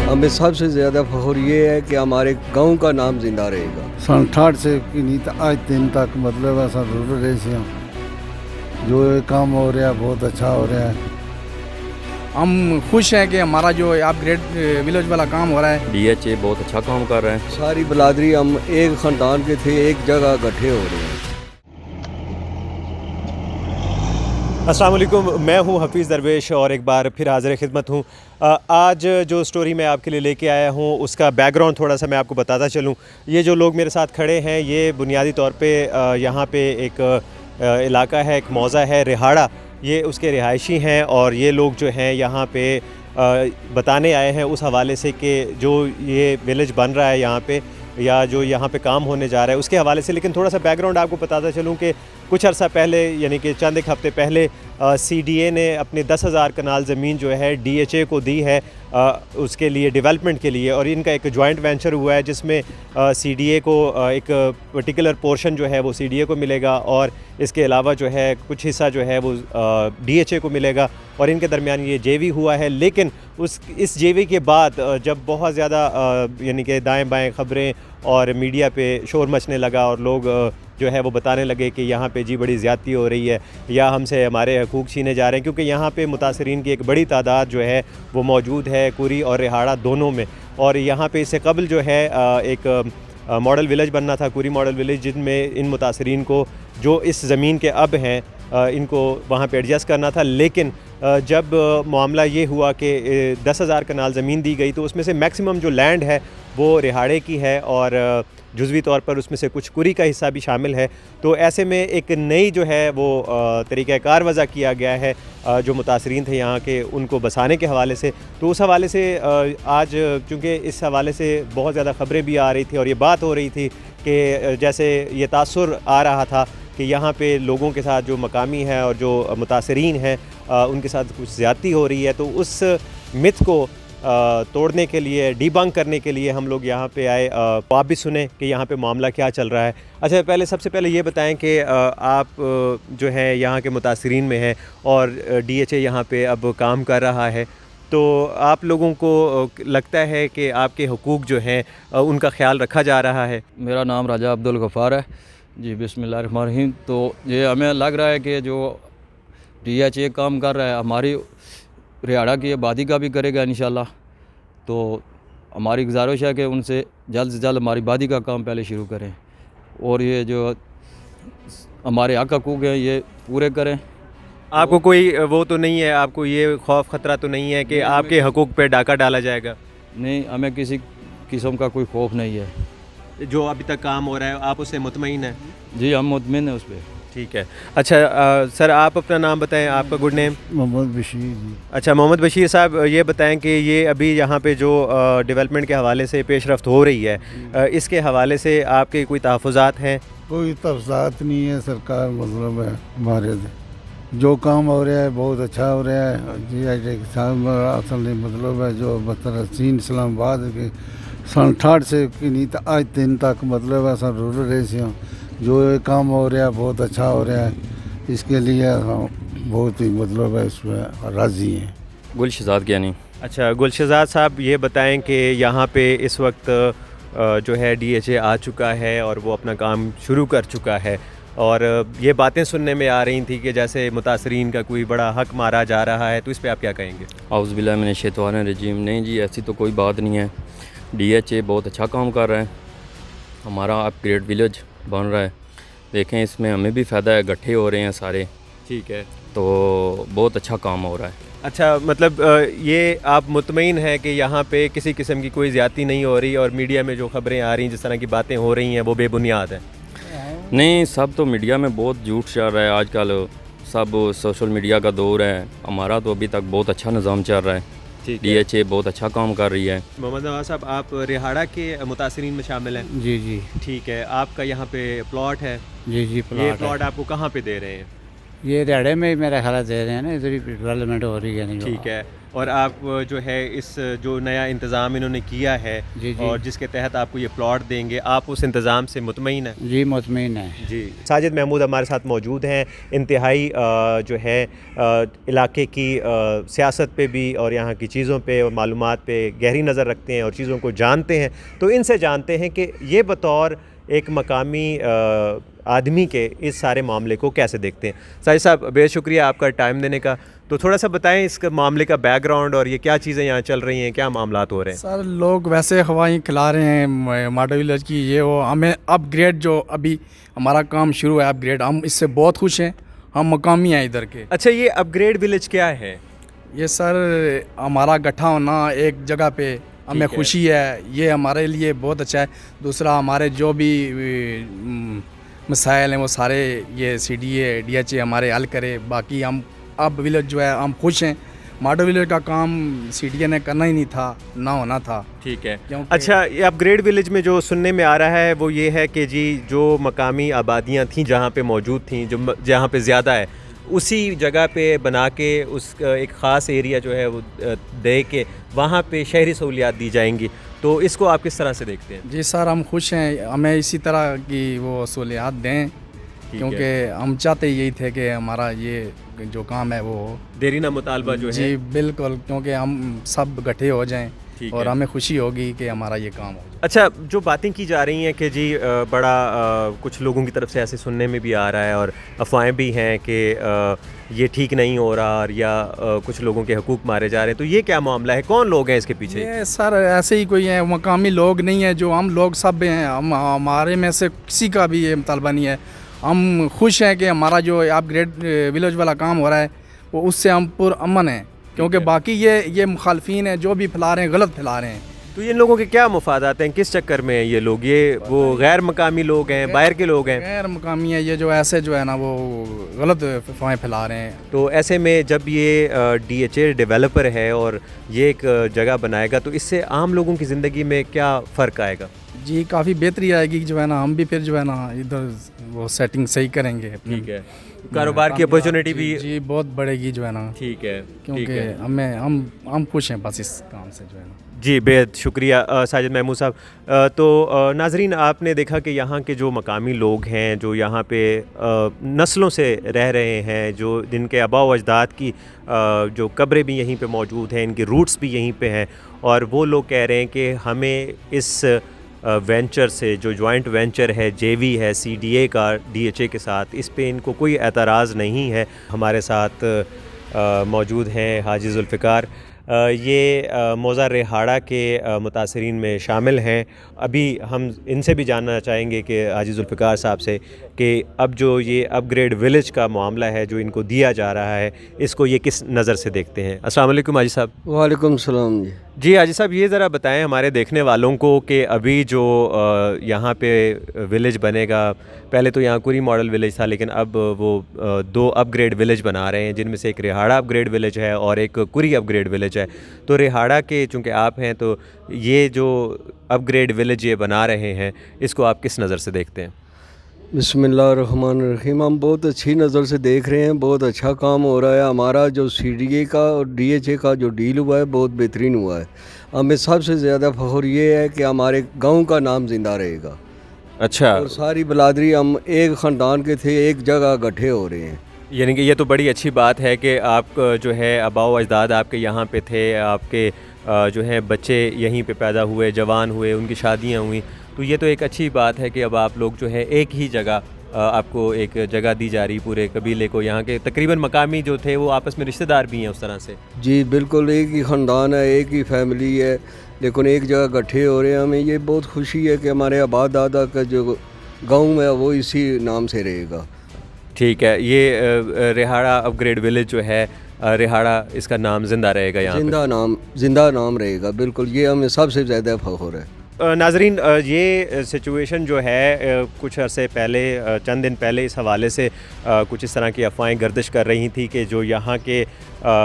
ہمیں سب سے زیادہ فخر یہ ہے کہ ہمارے گاؤں کا نام زندہ رہے گا. سن 68 سے نہیں آج دن تک مطلب ایسا ضرور رہے سے جو یہ کام ہو رہا ہے بہت اچھا ہو رہا ہے. ہم خوش ہیں کہ ہمارا جو اپ گریڈ ولیج والا کام ہو رہا ہے. ڈی ایچ اے بہت اچھا کام کر رہے ہیں. ساری بلادری ہم ایک خاندان کے تھے, ایک جگہ اکٹھے ہو رہے ہیں. السلام علیکم, میں ہوں حفیظ درویش اور ایک بار پھر حاضر خدمت ہوں. آج جو سٹوری میں آپ کے لیے لے کے آیا ہوں اس کا بیک گراؤنڈ تھوڑا سا میں آپ کو بتاتا چلوں. یہ جو لوگ میرے ساتھ کھڑے ہیں یہ بنیادی طور پہ یہاں پہ ایک علاقہ ہے, ایک موضع ہے رہاڑا, یہ اس کے رہائشی ہیں. اور یہ لوگ جو ہیں یہاں پہ بتانے آئے ہیں اس حوالے سے کہ جو یہ ویلیج بن رہا ہے یہاں پہ یا جو یہاں پہ کام ہونے جا رہا ہے اس کے حوالے سے. لیکن تھوڑا سا بیک گراؤنڈ آپ کو بتاتا چلوں کہ کچھ عرصہ پہلے یعنی کہ چند ایک ہفتے پہلے سی ڈی اے نے اپنی 10,000 کنال زمین جو ہے ڈی ایچ اے کو دی ہے اس کے لیے ڈیولپمنٹ کے لیے. اور ان کا ایک جوائنٹ وینچر ہوا ہے جس میں سی ڈی اے کو ایک پرٹیکولر پورشن جو ہے وہ سی ڈی اے کو ملے گا اور اس کے علاوہ جو ہے کچھ حصہ جو ہے وہ ڈی ایچ اے کو ملے گا. اور ان کے درمیان یہ جے وی ہوا ہے. لیکن اس جے وی کے بعد جب بہت زیادہ یعنی کہ دائیں بائیں خبریں اور میڈیا پہ شور مچنے لگا اور لوگ جو ہے وہ بتانے لگے کہ یہاں پہ جی بڑی زیادتی ہو رہی ہے یا ہم سے ہمارے حقوق چھینے جا رہے ہیں, کیونکہ یہاں پہ متاثرین کی ایک بڑی تعداد جو ہے وہ موجود ہے کوری اور رہاڑا دونوں میں. اور یہاں پہ اس سے قبل جو ہے ایک ماڈل ولیج بننا تھا, کوری ماڈل ولیج, جن میں ان متاثرین کو جو اس زمین کے اب ہیں ان کو وہاں پہ ایڈجسٹ کرنا تھا. لیکن جب معاملہ یہ ہوا کہ 10,000 کنال زمین دی گئی تو اس میں سے میکسیمم جو لینڈ ہے وہ رہاڑے کی ہے اور جزوی طور پر اس میں سے کچھ کوری کا حصہ بھی شامل ہے. تو ایسے میں ایک نئی جو ہے وہ طریقہ کار وضع کیا گیا ہے جو متاثرین تھے یہاں کے ان کو بسانے کے حوالے سے. تو اس حوالے سے آج چونکہ اس حوالے سے بہت زیادہ خبریں بھی آ رہی تھی اور یہ بات ہو رہی تھی کہ جیسے یہ تاثر آ رہا تھا کہ یہاں پہ لوگوں کے ساتھ جو مقامی ہیں اور جو متاثرین ہیں ان کے ساتھ کچھ زیادتی ہو رہی ہے. تو اس متھ کو توڑنے کے لیے, ڈی بنک کرنے کے لیے ہم لوگ یہاں پہ آئے. آپ بھی سنیں کہ یہاں پہ معاملہ کیا چل رہا ہے. اچھا, سب سے پہلے یہ بتائیں کہ آپ جو ہے یہاں کے متاثرین میں ہیں اور ڈی ایچ اے یہاں پہ اب کام کر رہا ہے, تو آپ لوگوں کو لگتا ہے کہ آپ کے حقوق جو ہیں ان کا خیال رکھا جا رہا ہے؟ میرا نام راجہ عبدالغفار ہے جی. بسم اللہ الرحمن الرحیم. تو یہ ہمیں لگ رہا ہے کہ جو ڈی ایچ اے کام کر رہا ہے ہماری رہاڑا کی آبادی کا بھی کرے گا انشاءاللہ. تو ہماری گزارش ہے کہ ان سے جلد سے جلد ہماری آبادی کا کام پہلے شروع کریں اور یہ جو ہمارے حق حقوق ہیں یہ پورے کریں. آپ کو کوئی وہ تو نہیں ہے, آپ کو یہ خوف خطرہ تو نہیں ہے کہ آپ کے حقوق پہ ڈاکہ ڈالا جائے گا؟ نہیں, ہمیں کسی قسم کا کوئی خوف نہیں ہے. جو ابھی تک کام ہو رہا ہے آپ اس سے مطمئن ہیں؟ جی ہم مطمئن ہیں اس پہ. ٹھیک ہے. اچھا سر, آپ اپنا نام بتائیں, آپ کا گڈ نیم؟ محمد بشیر جی. اچھا محمد بشیر صاحب, یہ بتائیں کہ یہ ابھی یہاں پہ جو ڈیولپمنٹ کے حوالے سے پیش رفت ہو رہی ہے اس کے حوالے سے آپ کے کوئی تحفظات ہیں؟ کوئی تفصیلات نہیں ہے, سرکار مطلب ہے ہمارے جو کام ہو رہا ہے بہت اچھا ہو رہا ہے. جی اصل مطلب ہے جو مترسین اسلام آباد کے سن 68 سے نہیں آج دن تک مطلب ایسا ضرور رہے سے جو یہ کام ہو رہا ہے بہت اچھا ہو رہا ہے. اس کے لیے ہم بہت ہی مطلب ہے اس میں راضی ہیں. گل شہزاد کیانی. اچھا گل شہزاد صاحب, یہ بتائیں کہ یہاں پہ اس وقت جو ہے ڈی ایچ اے آ چکا ہے اور وہ اپنا کام شروع کر چکا ہے, اور یہ باتیں سننے میں آ رہی تھیں کہ جیسے متاثرین کا کوئی بڑا حق مارا جا رہا ہے, تو اس پہ آپ کیا کہیں گے؟ اعوذ باللہ من الشیطان الرجیم. نہیں جی, ایسی تو کوئی بات نہیں ہے. ڈی ایچ اے بہت اچھا کام کر رہا ہے, ہمارا اپ گریڈ ولیج بن رہا ہے. دیکھیں اس میں ہمیں بھی فائدہ ہے, گٹھے ہو رہے ہیں سارے. ٹھیک ہے. تو بہت اچھا کام ہو رہا ہے. اچھا, مطلب یہ آپ مطمئن ہیں کہ یہاں پہ کسی قسم کی کوئی زیادتی نہیں ہو رہی اور میڈیا میں جو خبریں آ رہی ہیں جس طرح کی باتیں ہو رہی ہیں وہ بے بنیاد ہیں؟ نہیں, سب تو میڈیا میں بہت جھوٹ چل رہا ہے آج کل, سب سوشل میڈیا کا دور ہے. ہمارا تو ابھی تک بہت اچھا نظام چل رہا ہے. ڈی ایچ اے بہت اچھا کام کر رہی ہے. محمد نواز صاحب, آپ رہاڑا کے متاثرین میں شامل ہیں؟ جی جی. ٹھیک ہے. آپ کا یہاں پہ پلاٹ ہے؟ جی جی یہ پلاٹ آپ کو کہاں پہ دے رہے ہیں؟ یہ رہاڑے میں میرا خیال دے رہے ہیں نا, ادھر ہی ڈیولپمنٹ ہو رہی ہے. ٹھیک ہے. اور آپ جو ہے اس جو نیا انتظام انہوں نے کیا ہے جی جی اور جس کے تحت آپ کو یہ پلاٹ دیں گے، آپ اس انتظام سے مطمئن ہیں؟ جی مطمئن ہے. جی ساجد محمود ہمارے ساتھ موجود ہیں، انتہائی جو ہے علاقے کی سیاست پہ بھی اور یہاں کی چیزوں پہ اور معلومات پہ گہری نظر رکھتے ہیں اور چیزوں کو جانتے ہیں. تو ان سے جانتے ہیں کہ یہ بطور ایک مقامی آدمی کے اس سارے معاملے کو کیسے دیکھتے ہیں. ساجد صاحب بے شکریہ آپ کا ٹائم دینے کا. تو تھوڑا سا بتائیں اس کا معاملے کا بیک گراؤنڈ اور یہ کیا چیزیں یہاں چل رہی ہیں، کیا معاملات ہو رہے ہیں؟ سر لوگ ویسے ہوائیں کھلا رہے ہیں ماڈل ولیج کی، یہ وہ ہمیں اپ گریڈ جو ابھی ہمارا کام شروع ہے اپ گریڈ، ہم اس سے بہت خوش ہیں، ہم مقامی ہیں ادھر کے. اچھا یہ اپ گریڈ ولیج کیا ہے؟ یہ سر ہمارا گٹھا ہونا ایک جگہ پہ ہمیں خوشی ہے، یہ ہمارے لیے بہت اچھا ہے. دوسرا ہمارے جو بھی مسائل ہیں وہ سارے یہ C D A D H A ہمارے حل کرے. باقی ہم اب ولیج جو ہے ہم خوش ہیں. ماڈل ولیج کا کام سی ڈی اے نے کرنا ہی نہیں تھا، نہ ہونا تھا. ٹھیک ہے. کیونکہ اچھا یہ اپ گریڈ ولیج میں جو سننے میں آ رہا ہے وہ یہ ہے کہ جی جو مقامی آبادیاں تھیں جہاں پہ موجود تھیں، جو جہاں پہ زیادہ ہے، اسی جگہ پہ بنا کے اس ایک خاص ایریا جو ہے وہ دے کے وہاں پہ شہری سہولیات دی جائیں گی. تو اس کو آپ کس طرح سے دیکھتے ہیں؟ جی سر ہم خوش ہیں، ہمیں اسی طرح کی وہ سہولیات دیں، کیونکہ ہم چاہتے یہی تھے کہ ہمارا یہ جو کام ہے وہ دیرینہ مطالبہ جو ہے. جی بالکل، کیونکہ ہم سب گٹھے ہو جائیں اور ہمیں خوشی ہوگی کہ ہمارا یہ کام ہو جائے. اچھا جو باتیں کی جا رہی ہیں کہ جی بڑا کچھ لوگوں کی طرف سے ایسے سننے میں بھی آ رہا ہے اور افواہیں بھی ہیں کہ یہ ٹھیک نہیں ہو رہا اور یا کچھ لوگوں کے حقوق مارے جا رہے ہیں، تو یہ کیا معاملہ ہے؟ کون لوگ ہیں اس کے پیچھے؟ یہ سر ایسے ہی کوئی ہیں، مقامی لوگ نہیں ہیں، جو ہم لوگ سب ہیں، ہمارے میں سے کسی کا بھی یہ مطالبہ نہیں ہے. ہم خوش ہیں کہ ہمارا جو اپ گریڈ ولیج والا کام ہو رہا ہے وہ اس سے ہم پر امن ہیں، کیونکہ باقی یہ مخالفین ہیں جو بھی پھیلا رہے ہیں غلط پھیلا رہے ہیں. تو ان لوگوں کے کیا مفادات ہیں؟ کس چکر میں ہیں یہ لوگ؟ یہ وہ غیر مقامی لوگ ہیں، باہر کے لوگ ہیں؟ غیر مقامی ہے یہ، جو ایسے جو ہے نا وہ غلط افواہیں پھیلا رہے ہیں. تو ایسے میں جب یہ ڈی ایچ اے ڈیولپر ہے اور یہ ایک جگہ بنائے گا تو اس سے عام لوگوں کی زندگی میں کیا فرق آئے گا؟ جی کافی بہتری آئے گی جو ہے نا، ہم بھی پھر جو ہے نا ادھر وہ سیٹنگ صحیح کریں گے. ٹھیک ہے. کاروبار کی اپرچونیٹی بھی جی بہت بڑھے گی جو ہے نا. ٹھیک ہے. کیونکہ ہم خوش ہیں بس اس کام سے جو ہے نا. جی بہت شکریہ ساجد محمود صاحب. تو ناظرین آپ نے دیکھا کہ یہاں کے جو مقامی لوگ ہیں جو یہاں پہ نسلوں سے رہ رہے ہیں، جو جن کے آباء و اجداد کی جو قبریں بھی یہیں پہ موجود ہیں، ان کے روٹس بھی یہیں پہ ہیں، اور وہ لوگ کہہ رہے ہیں کہ ہمیں اس وینچر سے جو جوائنٹ وینچر ہے جے وی ہے سی ڈی اے کا ڈی ایچ اے کے ساتھ، اس پہ ان کو کوئی اعتراض نہیں ہے. ہمارے ساتھ موجود ہیں حاجی ذوالفقار، یہ موضع ریہاڑہ کے متاثرین میں شامل ہیں. ابھی ہم ان سے بھی جاننا چاہیں گے کہ حاجی ذوالفقار صاحب سے کہ اب جو یہ اپ گریڈ ولیج کا معاملہ ہے جو ان کو دیا جا رہا ہے، اس کو یہ کس نظر سے دیکھتے ہیں. السلام علیکم حاجی صاحب. وعلیکم السلام. جی حاجی صاحب یہ ذرا بتائیں ہمارے دیکھنے والوں کو کہ ابھی جو یہاں پہ ولیج بنے گا، پہلے تو یہاں کوری ماڈل ولیج تھا لیکن اب وہ 2 اپ گریڈ ولیج بنا رہے ہیں، جن میں سے ایک ریہاڑہ اپ گریڈ ولیج ہے اور ایک کوری اپ گریڈ ولیج ہے. تو ریہاڑہ کے چونکہ آپ ہیں تو یہ جو اپ گریڈ ولیج یہ بنا رہے ہیں اس کو آپ کس نظر سے دیکھتے ہیں؟ بسم اللہ الرحمن الرحیم. ہم بہت اچھی نظر سے دیکھ رہے ہیں، بہت اچھا کام ہو رہا ہے. ہمارا جو سی ڈی اے کا اور ڈی ایچ اے کا جو ڈیل ہوا ہے بہت بہترین ہوا ہے. ہمیں سب سے زیادہ فخر یہ ہے کہ ہمارے گاؤں کا نام زندہ رہے گا. اچھا. اور ساری برادری ہم ایک خاندان کے تھے، ایک جگہ اکٹھے ہو رہے ہیں. یعنی کہ یہ تو بڑی اچھی بات ہے کہ آپ جو ہے آباء و اجداد آپ کے یہاں پہ تھے، آپ کے جو ہیں بچے یہیں پہ پیدا ہوئے، جوان ہوئے، ان کی شادیاں ہوئیں. تو یہ تو ایک اچھی بات ہے کہ اب آپ لوگ جو ہے ایک ہی جگہ آپ کو ایک جگہ دی جا رہی پورے قبیلے کو. یہاں کے تقریباً مقامی جو تھے وہ آپس میں رشتہ دار بھی ہیں اس طرح سے. جی بالکل، ایک ہی خاندان ہے، ایک ہی فیملی ہے، لیکن ایک جگہ اکٹھے ہو رہے ہیں. ہمیں یہ بہت خوشی ہے کہ ہمارے آبا دادا کا جو گاؤں ہے وہ اسی نام سے رہے گا. ٹھیک ہے. یہ ریہاڑہ اپ گریڈ ولیج جو ہے، ریہاڑہ اس کا نام زندہ رہے گا یہاں پہ؟ زندہ نام رہے گا بالکل. یہ ہمیں سب سے زیادہ فخر ہے. ناظرین یہ سچویشن جو ہے کچھ عرصے پہلے، چند دن پہلے اس حوالے سے کچھ اس طرح کی افواہیں گردش کر رہی تھیں کہ جو یہاں کے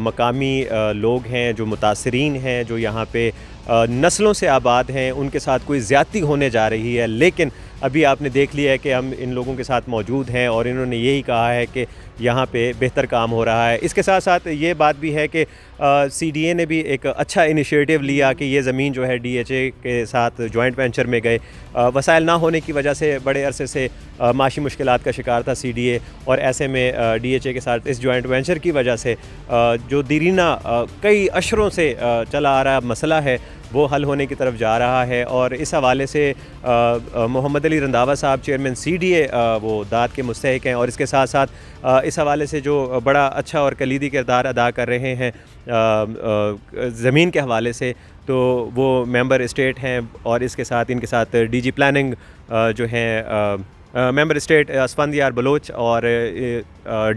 مقامی لوگ ہیں، جو متاثرین ہیں، جو یہاں پہ نسلوں سے آباد ہیں ان کے ساتھ کوئی زیادتی ہونے جا رہی ہے، لیکن ابھی آپ نے دیکھ لیا ہے کہ ہم ان لوگوں کے ساتھ موجود ہیں اور انہوں نے یہی کہا ہے کہ یہاں پہ بہتر کام ہو رہا ہے۔ اس کے ساتھ ساتھ یہ بات بھی ہے کہ سی ڈی اے نے بھی ایک اچھا انیشیٹو لیا کہ یہ زمین جو ہے ڈی ایچ اے کے ساتھ جوائنٹ وینچر میں گئے۔ وسائل نہ ہونے کی وجہ سے بڑے عرصے سے معاشی مشکلات کا شکار تھا سی ڈی اے، اور ایسے میں ڈی ایچ اے کے ساتھ اس جوائنٹ وینچر کی وجہ سے جو دیرینہ کئی اشروں سے چلا آ رہا مسئلہ ہے وہ حل ہونے کی طرف جا رہا ہے، اور اس حوالے سے محمد علی رنداوا صاحب چیئرمین سی ڈی اے وہ داد کے مستحق ہیں، اور اس کے ساتھ ساتھ اس حوالے سے جو بڑا اچھا اور کلیدی کردار ادا کر رہے ہیں زمین کے حوالے سے، تو وہ ممبر اسٹیٹ ہیں، اور اس کے ساتھ ان کے ساتھ ڈی جی پلاننگ جو ہیں ممبر اسٹیٹ اسفندیار بلوچ، اور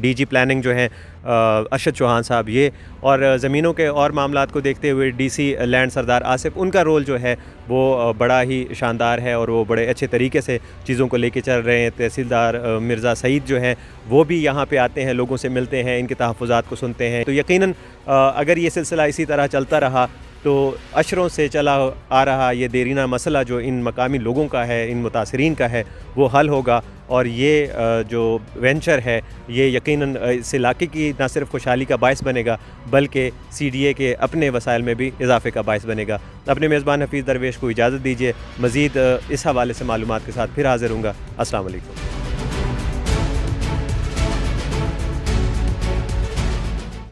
ڈی جی پلاننگ جو ہیں ارشد چوہان صاحب یہ، اور زمینوں کے اور معاملات کو دیکھتے ہوئے ڈی سی لینڈ سردار آصف، ان کا رول جو ہے وہ بڑا ہی شاندار ہے، اور وہ بڑے اچھے طریقے سے چیزوں کو لے کے چل رہے ہیں۔ تحصیلدار مرزا سعید جو ہیں وہ بھی یہاں پہ آتے ہیں، لوگوں سے ملتے ہیں، ان کے تحفظات کو سنتے ہیں۔ تو یقیناً اگر یہ سلسلہ اسی طرح چلتا رہا تو اشروں سے چلا آ رہا یہ دیرینہ مسئلہ جو ان مقامی لوگوں کا ہے، ان متاثرین کا ہے، وہ حل ہوگا، اور یہ جو وینچر ہے یہ یقیناً اس علاقے کی نہ صرف خوشحالی کا باعث بنے گا بلکہ سی ڈی اے کے اپنے وسائل میں بھی اضافے کا باعث بنے گا۔ اپنے میزبان حفیظ درویش کو اجازت دیجیے، مزید اس حوالے سے معلومات کے ساتھ پھر حاضر ہوں گا۔ السلام علیکم۔